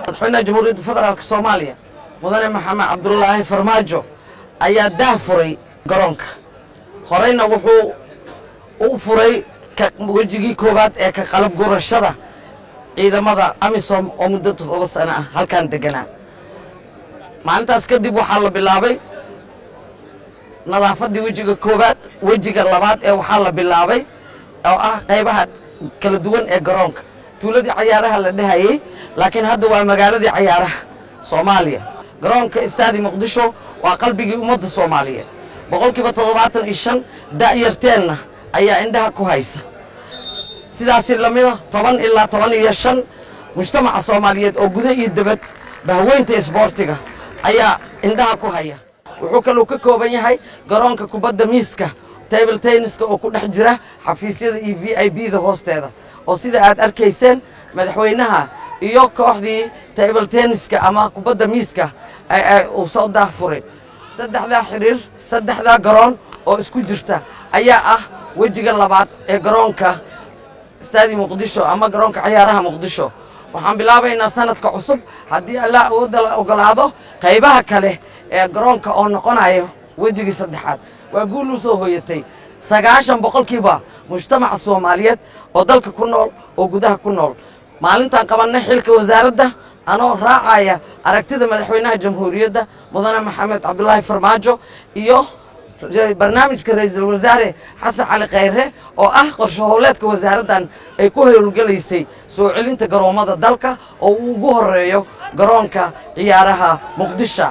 madaxweynaha jamhuuriyadda federaalka soomaaliya mudane maxamed cabdulaahi farmaajo ayaa daahfuray garoonka horeyna wuxuu u furay wejigii koowaad ee ka qalab gurashada ciidamada amisom oo muddo 7 sano ah halkan deganaa maalintaas kadib waxaa la bilaabay nadaafadii wejiga koowaad wejiga labaad ee waxaa la bilaabay oo ah qaybaha kala duwan ee garoonka tuuladii ciyaaraha la dhahayay laakiin hadda waa magaaladii ciyaaraha Soomaaliya garoonka istaadi Muqdisho waa qalbigii ummadda Soomaaliyeed boqolkiiba 75 da'yarteena ayaa indhaha ku haysa sidaas lamida 10 ilaa 15 mujtamaca Soomaaliyeed oo gudaha iyo dibadda bahweynta isboortiga ayaa indhaha ku haya wuxuu kaloo ka kooban yahay garoonka kubadda miiska table tenniska oo ku dhex jira xafiisyada iyo VIP-da hoosteeda oo sida aad arkayseen madaxweynaha iyo kooxdii table tenniska ama kubadda miiska uu soo daahfuray saddexda garoon oo isku jirta ayaa ah wejiga labaad ee garoonka istaadi Muqdisho ama garoonka ciyaaraha Muqdisho waxaan bilaabaynaa sanadka cusub haddii Allah uu ogolaado qaybaha kale ee garoonka oo noqonayo wejigii saddexaad waa guul u soo hooyatay 90% mujtamaca Soomaaliyeed oo dalka ku nool oo gudaha ku nool maalintan qabanay xilka wasaaradda anoo raacaya aragtida madaxweynaha jamhuuriyadda mudane maxamed cabdulaahi farmaajo iyo barnaamijka ra'iisul wasaare xasan cali khayre oo ah qorshe howleedka wasaaraddan ay ku howlgalaysay soo celinta garoomada dalka oo ugu horeeyo garoonka ciyaaraha Muqdisho